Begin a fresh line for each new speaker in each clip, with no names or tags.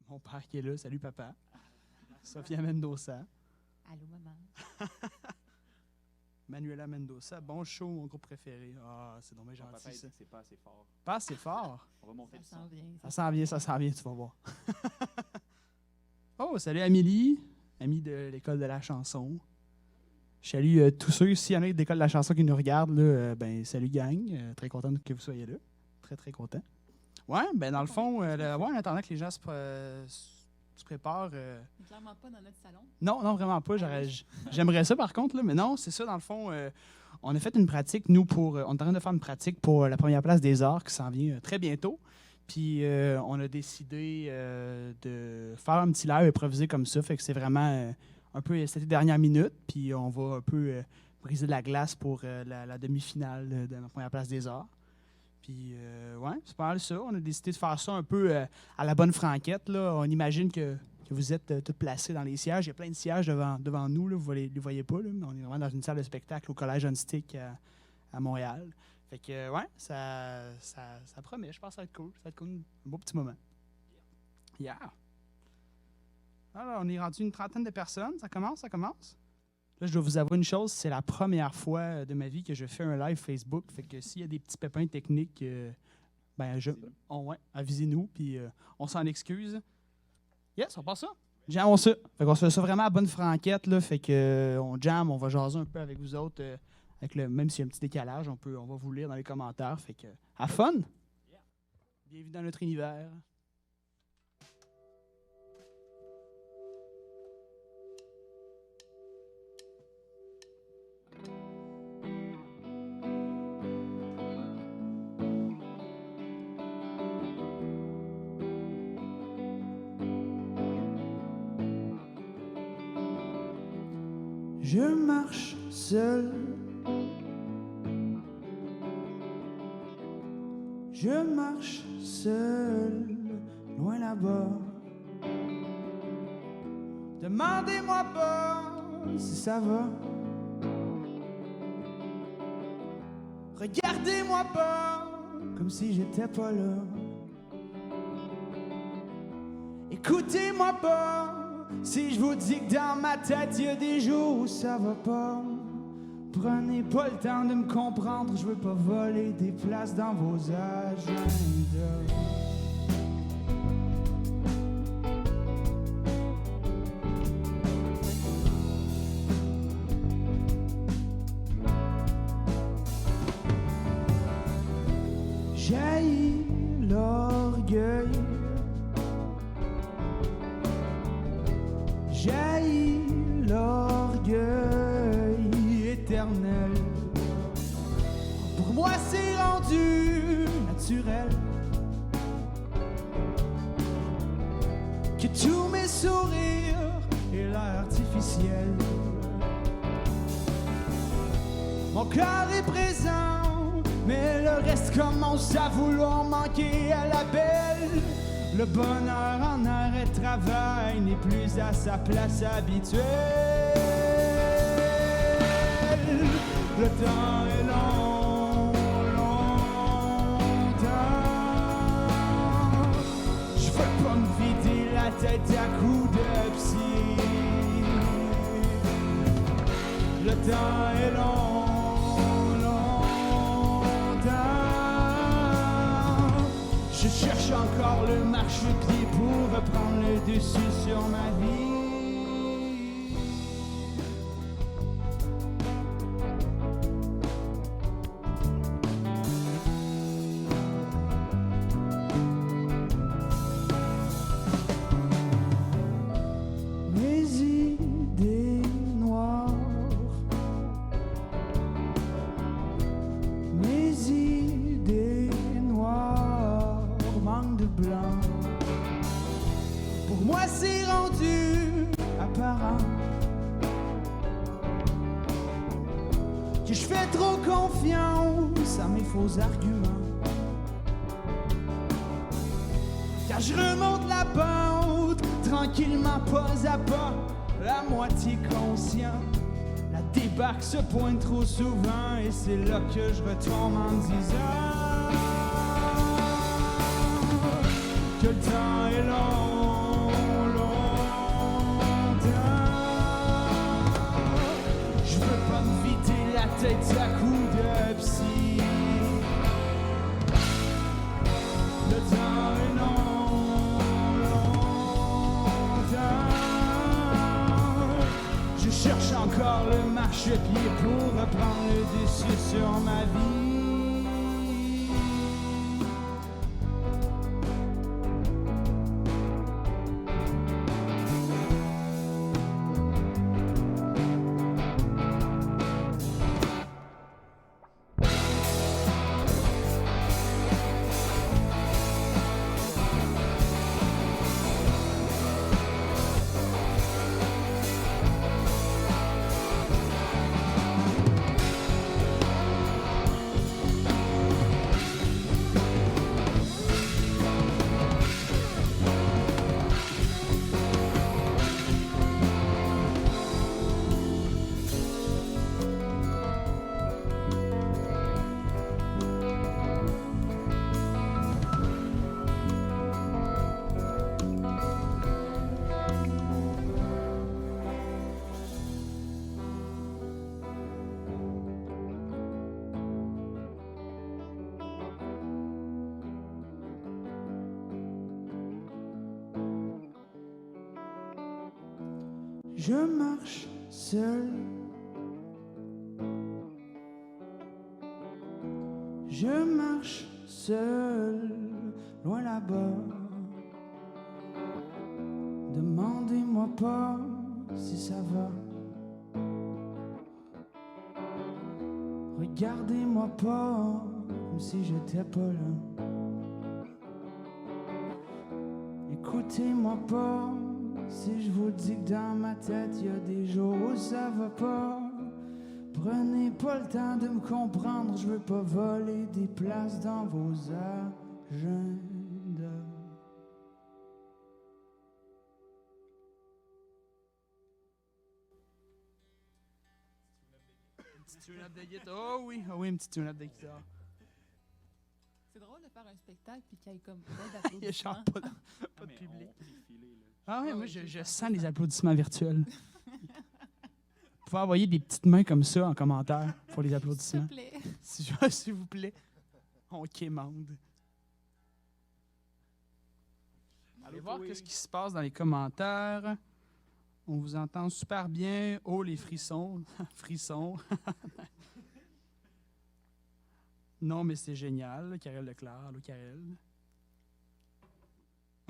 mon père qui est là. Salut, papa. Sophia Mendoza.
Allô, maman.
Manuela Mendoza. Bon show, mon groupe préféré. Ah, c'est dommage gentil,
Papa, il dit
ça.
que c'est pas assez fort.
Pas assez fort.
On va monter
Ça
le son.
s'en vient.
Ça s'en vient, tu vas voir. Oh, salut Amélie, amie de l'École de la chanson. Je salue tous ceux, s'il y en a de l'École de la chanson qui nous regardent, là, ben, salut gang. Très content que vous soyez là. Très, très content. Ouais, ben dans le fond, en attendant que les gens se préparent.
Clairement pas dans notre salon.
Non, vraiment pas. J'aimerais ça par contre, là, mais non, c'est ça, dans le fond. On a fait une pratique, nous, on est en train de faire une pratique pour la première place des arts qui s'en vient très bientôt. Puis on a décidé de faire un petit live improvisé comme ça. Fait que c'est vraiment un peu, c'était dernière minute. Puis on va un peu briser la glace pour la demi-finale de la première place des arts. Puis ouais, c'est pas mal ça. On a décidé de faire ça un peu à la bonne franquette, là. On imagine que vous êtes tous placés dans les sièges. Il y a plein de sièges devant nous. Là. Vous ne les voyez pas. Là. On est vraiment dans une salle de spectacle au Collège On Stick à Montréal. Fait que, ouais, ça promet. Je pense que ça va être cool. Ça va être cool. Un beau petit moment. Yeah. Alors, on est rendu une trentaine de personnes. Ça commence. Là, je dois vous avouer une chose. C'est la première fois de ma vie que je fais un live Facebook. Fait que s'il y a des petits pépins techniques, avisez-nous. Puis on s'en excuse. Yes, on passe ça. Jamons ça. Fait qu'on se fait ça vraiment à bonne franquette, là. Fait que on jam, on va jaser un peu avec vous autres. Même s'il y a un petit décalage, on va vous lire dans les commentaires. Fait que, à fun! Bienvenue dans notre univers. Je marche seul. Je marche seul, loin là-bas. Demandez-moi pas si ça va. Regardez-moi pas comme si j'étais pas là. Écoutez-moi pas si je vous dis que dans ma tête il y a des jours où ça va pas. Prenez pas le temps de me comprendre, je veux pas voler des places dans vos agendas. J'haïs l'orgueil. J'haïs l'orgueil éternel. Pour moi c'est rendu naturel que tous mes sourires aient l'air artificiel. Mon cœur est présent, mais le reste commence à vouloir manquer à la belle. Le bonheur en arrêt de travail n'est plus à sa place habituelle. Le temps est long, longtemps. Je veux pas me vider la tête à coups de psy. Le temps est long, longtemps. Je cherche encore le marchepied pour reprendre le dessus sur ma vie. Mes idées noires, mes idées noires manquent de blanc. Pour moi c'est rendu apparent que je fais trop confiance à mes faux arguments. Car je remonte la pente tranquillement, pas à pas, à moitié conscient. La débarque se pointe trop souvent et c'est là que je retombe en me disant que le temps est long. marchepied pour reprendre le dessus sur ma vie. Je marche seul. Je marche seul, loin là-bas. Demandez-moi pas si ça va. Regardez-moi pas comme si j'étais pas là. Écoutez-moi pas si je vous dis que dans ma tête y a des jours où ça va pas. Prenez pas le temps de me comprendre, je veux pas voler des places dans vos agendas. Une petite tune-up de guitare. Oh oui, une petite tune-up de guitare.
C'est drôle de faire un spectacle puis qu'il y ait comme plein
Il y a genre
d'applaudissements.
pas de public.
Ah,
Ah oui,
Ah
moi
oui,
je
c'est
sens les applaudissements virtuels. Vous pouvez envoyer des petites mains comme ça en commentaire pour les
S'il
applaudissements.
te plaît.
S'il vous plaît. On quémande. Allez voir ce qui se passe dans les commentaires. On vous entend super bien. Oh, les frissons. Frissons. Non, mais c'est génial. Karel Leclerc. Allô, Karel.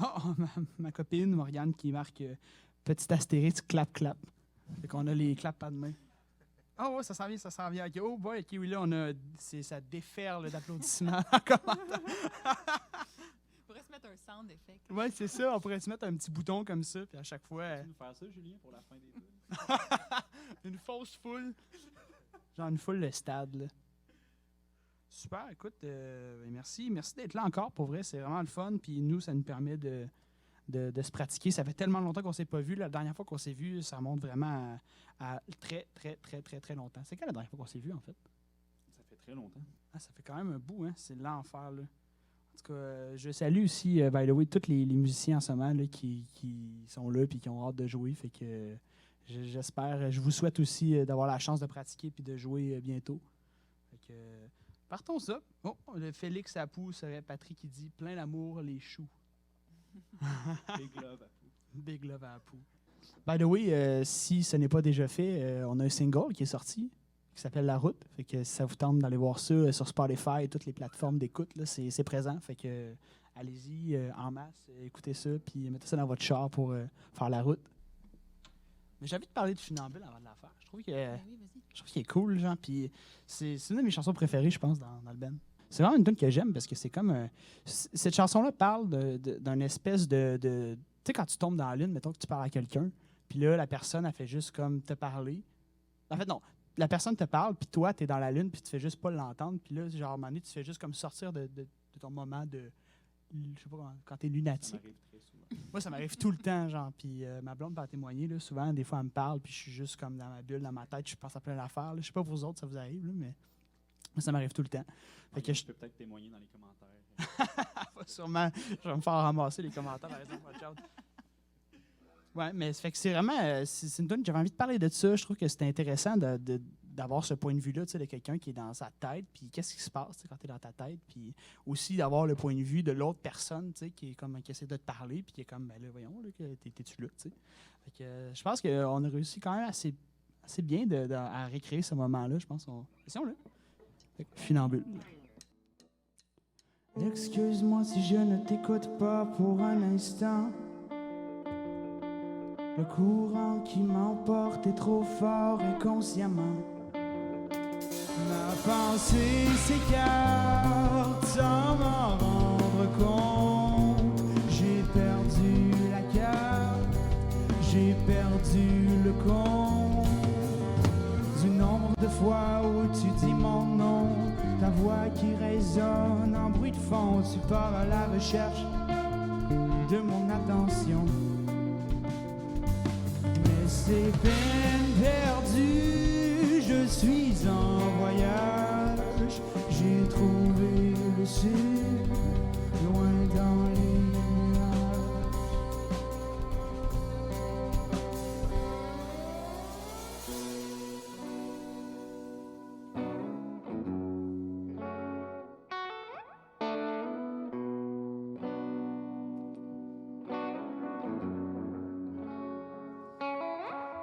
Oh, ma copine, Morgane, qui marque petit astérisque, clap, clap. Fait qu'on a les claps à de main. Ah ouais, ça s'en vient, ça s'en vient. Okay. Oh boy, ok, oui, là, ça déferle d'applaudissements en commentaire.
On pourrait se mettre un sound effect.
Ouais, c'est ça. On pourrait se mettre un petit bouton comme ça, puis à chaque fois,
Tu veux nous faire ça, Julien, pour la fin des tunes?
une fausse foule. Genre une foule de stade, là. Super, écoute, merci. Merci d'être là encore, pour vrai. C'est vraiment le fun. Puis nous, ça nous permet de se pratiquer. Ça fait tellement longtemps qu'on ne s'est pas vu. La dernière fois qu'on s'est vu, ça remonte vraiment à très, très, très, très, très longtemps. C'est quand la dernière fois qu'on s'est vu, en fait?
Ça fait très longtemps.
Ah, ça fait quand même un bout, hein? C'est l'enfer, là. En tout cas, je salue aussi, by the way, tous les musiciens en ce moment là, qui sont là et qui ont hâte de jouer. Fait que j'espère, je vous souhaite aussi d'avoir la chance de pratiquer et de jouer bientôt. Fait que, partons ça. Oh, le Félix Apou, c'est Patrick qui dit plein d'amour, les choux.
Big love à vous.
Big love à Apou. By the way, si ce n'est pas déjà fait, on a un single qui est sorti qui s'appelle La Route. Fait que si ça vous tente d'aller voir ça sur Spotify et toutes les plateformes d'écoute, là, c'est présent. Fait que allez-y en masse, écoutez ça, puis mettez ça dans votre char pour faire la route. Mais j'ai envie de parler de Funambule avant de la faire. Je trouve que
Ben oui, vas-y.
je trouve qu'il est cool, genre, puis c'est une de mes chansons préférées, je pense, dans le band. C'est vraiment une tune que j'aime parce que c'est comme cette chanson-là parle d'un espèce de tu sais, quand tu tombes dans la lune, mettons que tu parles à quelqu'un, puis là, la personne, elle fait juste comme te parler. En fait, non. La personne te parle, puis toi, tu es dans la lune, puis tu fais juste pas l'entendre, puis là, genre, à un moment donné, tu fais juste comme sortir de ton moment de. Je sais pas comment, quand tu es
Ça
lunatique.
m'arrive très souvent.
Moi, ça m'arrive tout le temps, genre. Puis ma blonde peut en témoigner, là. Souvent, des fois, elle me parle, puis je suis juste comme dans ma bulle, dans ma tête, je pense à plein d'affaires. Là. Je sais pas pour vous autres, ça vous arrive, là, mais moi, ça m'arrive tout le temps. Fait que
Je peux peut-être témoigner dans les commentaires.
sûrement, je vais me faire ramasser les commentaires, par exemple, watch out. Ouais, mais ça fait que c'est vraiment, c'est une tune, j'avais envie de parler de ça. Je trouve que c'est intéressant d'avoir ce point de vue-là, tu sais, de quelqu'un qui est dans sa tête, puis qu'est-ce qui se passe tu sais, quand tu es dans ta tête, puis aussi d'avoir le point de vue de l'autre personne, tu sais, qui est comme qui essaie de te parler, puis qui est comme, ben là, voyons, là, t'es-tu là, tu sais. Fait que je pense qu'on a réussi quand même assez assez bien à récréer ce moment-là, je pense. Laissons-le. Fait que, Funambule. Excuse-moi si je ne t'écoute pas pour un instant. Le courant qui m'emporte est trop fort inconsciemment. Ma pensée s'écarte sans m'en rendre compte. J'ai perdu la carte, j'ai perdu le compte du nombre de fois où tu dis mon nom. Ta voix qui résonne en bruit de fond, tu pars à la recherche de mon attention. Mais c'est peine perdue, je suis en voyage. J'ai trouvé le sud, loin dans les nuages.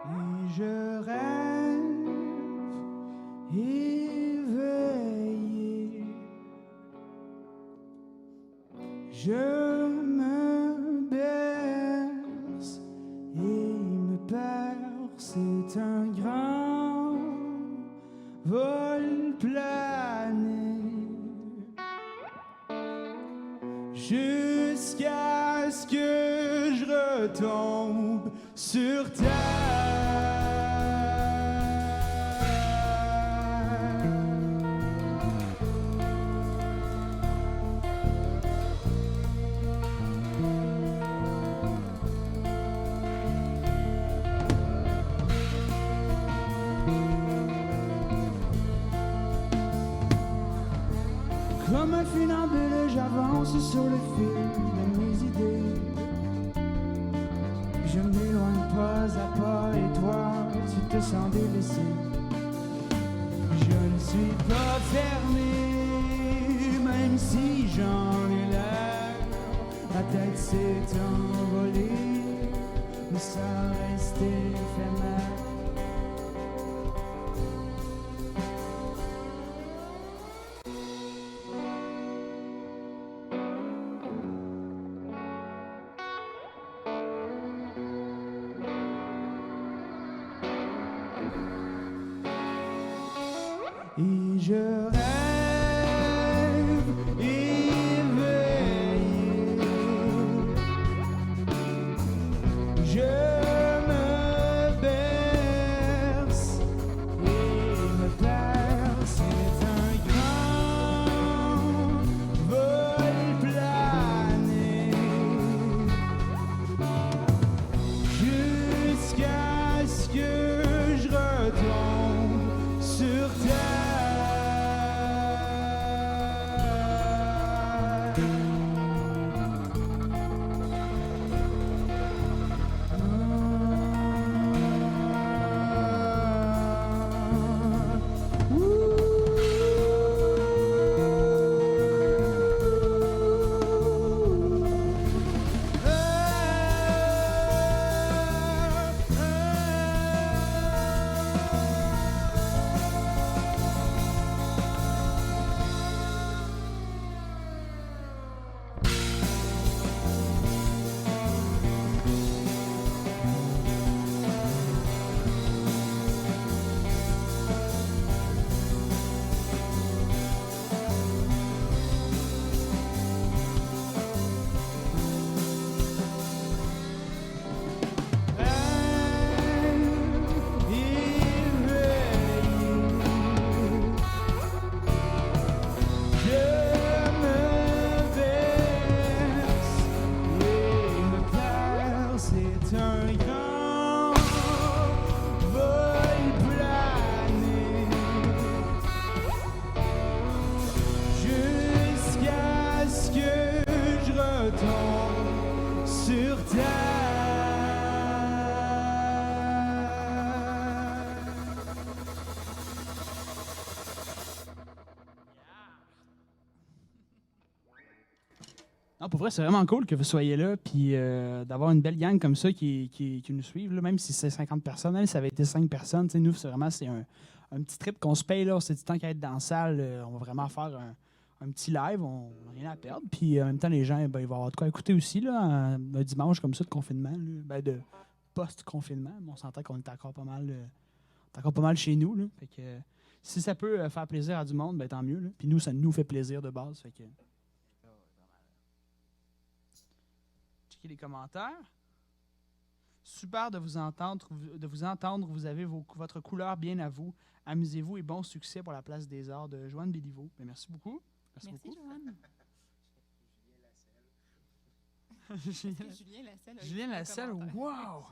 Et je rêve éveillé. Je me berce et me perds. C'est un grand vol plané jusqu'à ce que je retombe sur terre. Comme un funambule, j'avance sur le fil de mes idées. Je m'éloigne pas à pas et toi, tu te sens délaissé. Je ne suis pas fermé, même si j'en ai l'air. Ma tête s'est envolée, mais ça reste éphémère. Et je rêve éveillé. Je me berce et me perds. C'est un grand vol plané jusqu'à ce que je retombe sur terre. C'est un grand vol plané jusqu'à ce que je retombe sur terre. Ah, pour vrai, c'est vraiment cool que vous soyez là, puis d'avoir une belle gang comme ça qui nous suivent, là, même si c'est 50 personnes. Elle, ça avait été 5 personnes. Nous, c'est vraiment un petit trip qu'on se paye. Là. On s'est dit, tant qu'à être dans la salle, on va vraiment faire un petit live. On n'a rien à perdre. Puis en même temps, les gens, ben, ils vont avoir de quoi écouter aussi là, un dimanche comme ça de confinement, là, ben, de post-confinement. Mais on s'entend qu'on est encore pas mal chez nous. Là. Fait que, si ça peut faire plaisir à du monde, ben, tant mieux. Là. Puis nous, ça nous fait plaisir de base. Fait que, checker les commentaires. Super de vous entendre. Vous avez votre couleur bien à vous. Amusez-vous et bon succès pour la Place des Arts de Joanne Béliveau. Ben, merci beaucoup.
Merci,
beaucoup.
Joanne. Julien Lasselle.
Julien Lasselle, wow!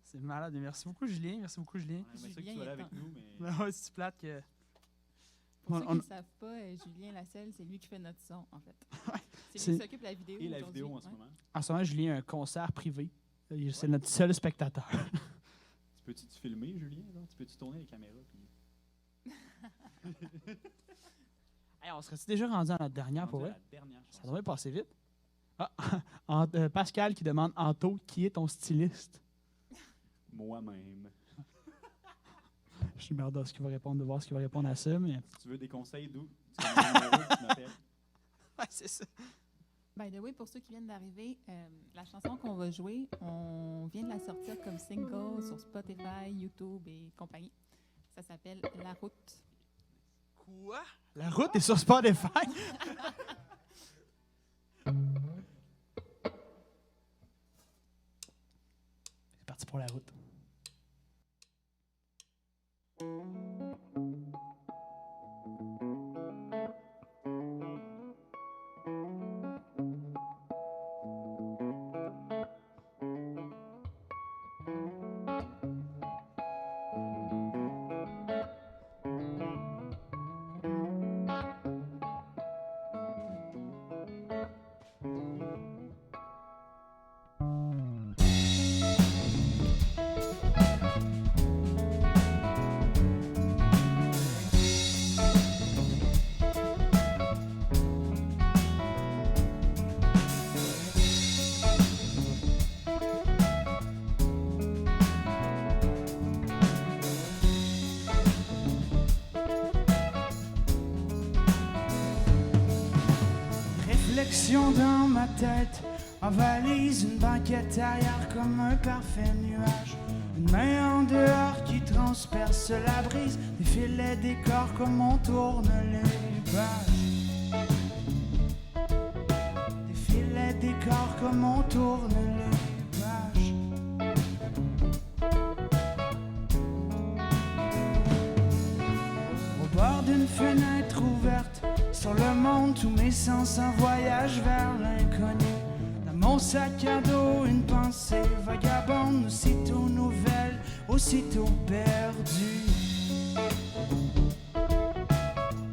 C'est malade. Merci beaucoup, Julien. Merci beaucoup, Julien.
On aimerait ça que tu sois là avec nous, mais
Ouais, c'est plate que.
Pour ceux qui
on-
ne savent pas, Julien Lasselle, c'est lui qui fait notre son, en fait. C'est
C'est-
lui qui s'occupe de la vidéo.
et la
aujourd'hui.
vidéo en ce
Ouais.
moment.
En ce moment, Julien a un concert privé. C'est notre seul spectateur.
Tu peux-tu te filmer, Julien? Là? Tu peux-tu tourner les caméras? Puis...
Hey, on serait déjà rendu à notre dernière pour
Rendu à
vrai?
la dernière
Ça
chanson.
devrait passer vite. Ah, Pascal qui demande Anto, qui est ton styliste?
Moi-même.
Je suis merde de ce qu'il va répondre, de voir ce qu'il va répondre à ça, mais.
Si tu veux des conseils, d'où? Tu as mon numéro, tu m'appelles.
Ouais, c'est ça.
By the way, pour ceux qui viennent d'arriver, la chanson qu'on va jouer, on vient de la sortir comme single sur Spotify, YouTube et compagnie. Ça s'appelle La Route.
Quoi? La route est sur Spotify? C'est parti pour la route. Réflexion dans ma tête, en valise, une banquette arrière comme un parfait nuage. Une main en dehors qui transperce la brise, des filets d'écart comme on tourne les pages. Des filets d'écart comme on tourne les pages. Au bord d'une fenêtre ouverte, sur le monde, tous mes sens en voyage vers l'inconnu. Dans mon sac à dos, une pensée vagabonde, aussitôt nouvelle, aussitôt perdue.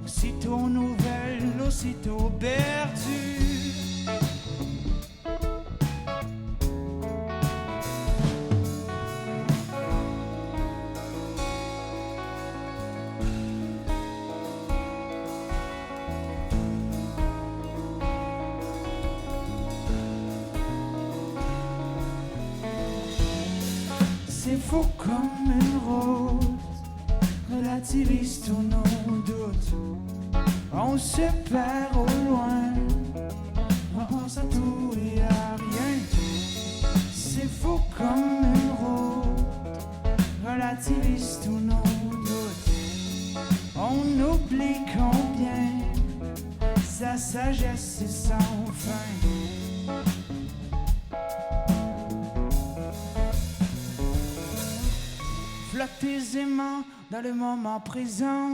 Aussitôt nouvelle, aussitôt perdue. C'est faux comme une route, relativise tous nos doutes. On se perd au loin, on pense à tout et à rien. C'est faux comme une route, relativise tous nos doutes. On oublie combien sa sagesse est sans fin. Flotte aisément dans le moment présent,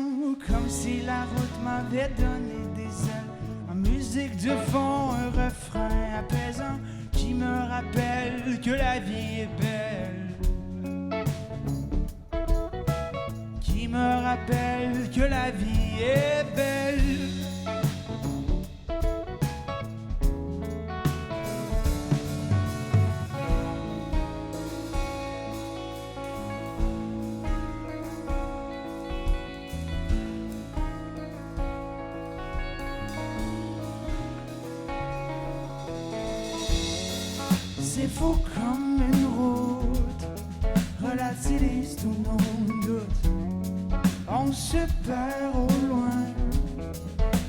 comme si la route m'avait donné des ailes. En musique de fond, un refrain apaisant qui me rappelle que la vie est belle. Qui me rappelle que la vie est belle. C'est fou comme une route, relativise tous nos doutes. On se perd au loin,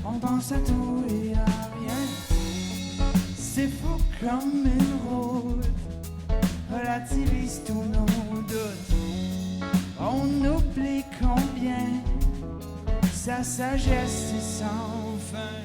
on pense à tout et à rien. C'est fou comme une route, relativise tous nos doutes. On oublie combien sa sagesse est sans fin.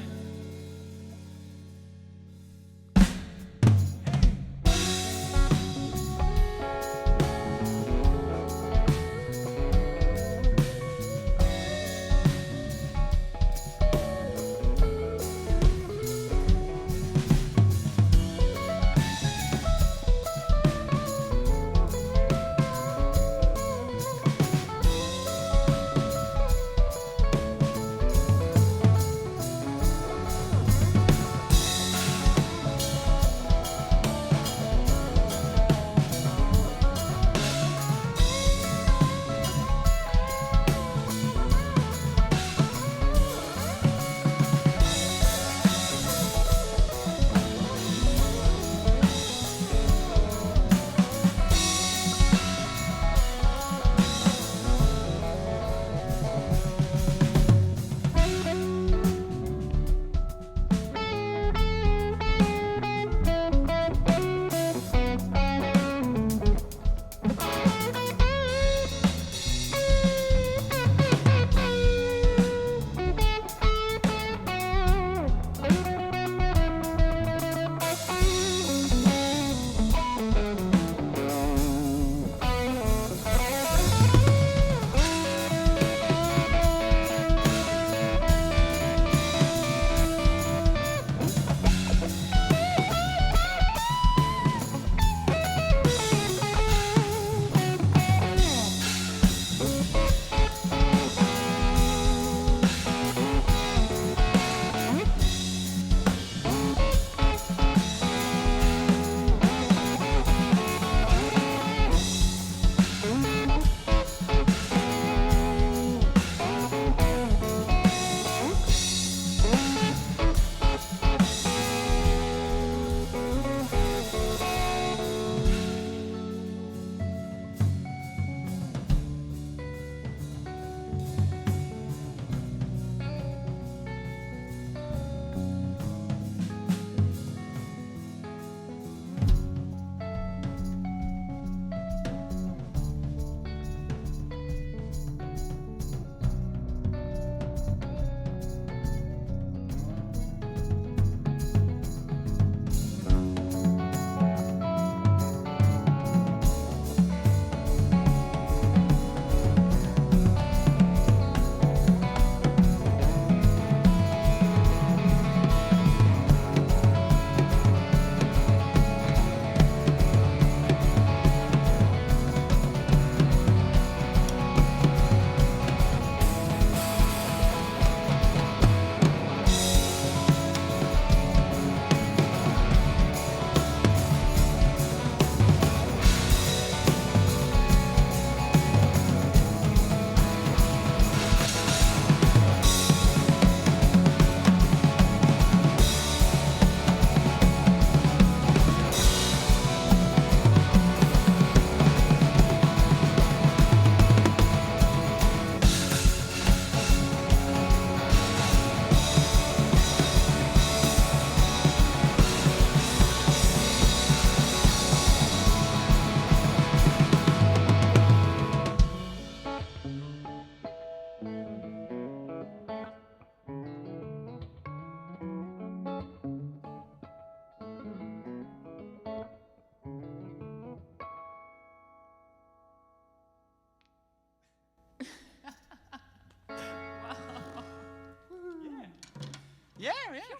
Yeah,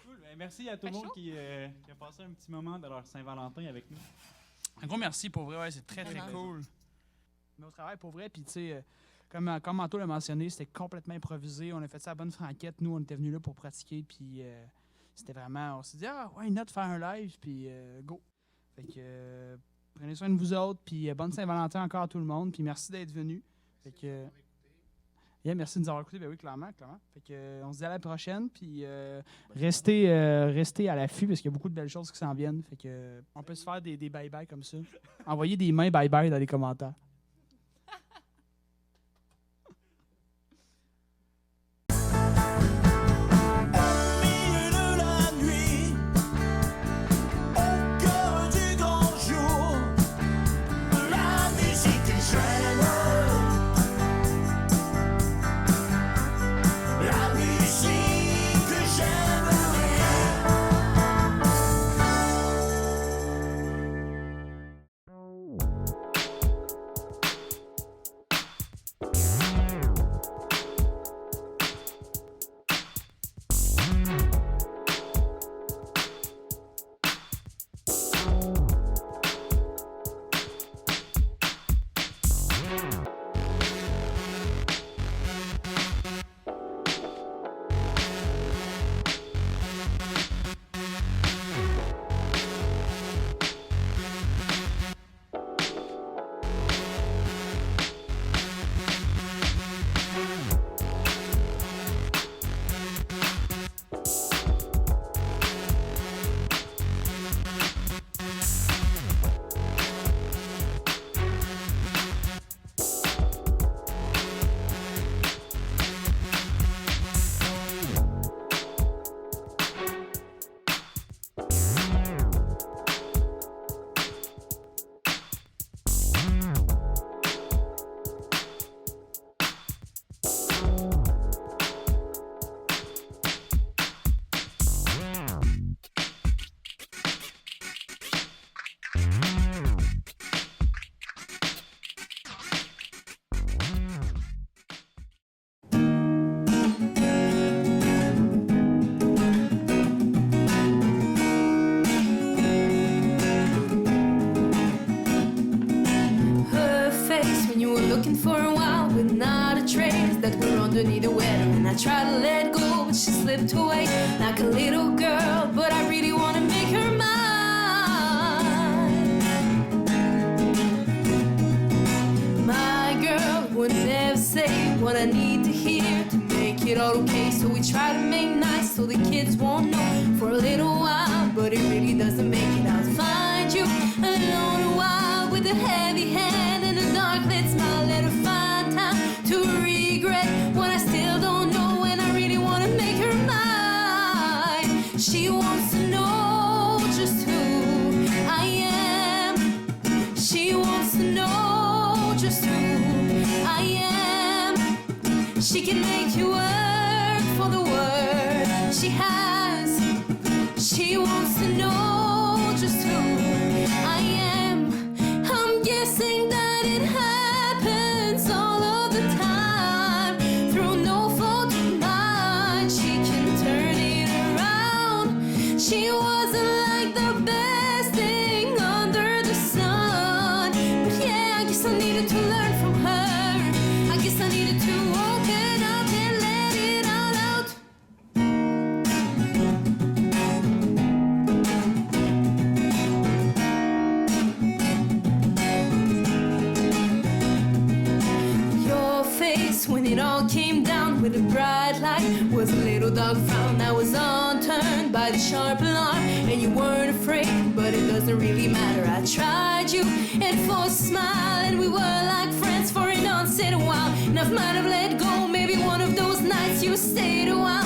cool. Merci à tout le monde qui a passé un petit moment de leur Saint-Valentin avec nous.
Un gros merci pour vrai, ouais, c'est très très cool. Mais au travail pour vrai, puis tu sais, comme Manto l'a mentionné, c'était complètement improvisé. On a fait ça à bonne franquette. Nous, on était venus là pour pratiquer, puis c'était vraiment, on s'est dit, why not faire un live, puis go. Fait que prenez soin de vous autres, puis bonne Saint-Valentin encore à tout le monde, puis merci d'être venus. Fait que, Yeah, merci de nous avoir écoutés. Ben oui, clairement. Fait que, on se dit à la prochaine. Puis restez à l'affût parce qu'il y a beaucoup de belles choses qui s'en viennent. Fait que, on peut se faire des bye-bye comme ça. Envoyez des mains bye-bye dans les commentaires.
Underneath the weather, and I tried to let go, but she slipped away like a little girl. But I really wanna make her mine. My girl would never say what I need to hear to make it all okay. So we try to make nice so the kids won't know for a little while, but it really doesn't make it. I'll find you alone a while with a heavy hand in the dark. Let's not let her find time to regret what I still don't know, and I really wanna make her mine. She wants to know just who I am. She wants to know just who I am. She can make you work for the word she has. She wants to know just who I am. I'm guessing that it happens all of the time. Through no fault of mine, she can turn it around. She wasn't like the best thing under the sun, but yeah, I guess I needed to learn from her. I guess I needed to open up and let it all out. Your face when it all came down with a bright light was a little dark frown. I was unturned by the sharp alarm, and you weren't afraid, but it doesn't really matter. I tried you and forced a smile, and we were like friends for an unsaid while. And I might have let go, maybe one of those nights you stayed a while.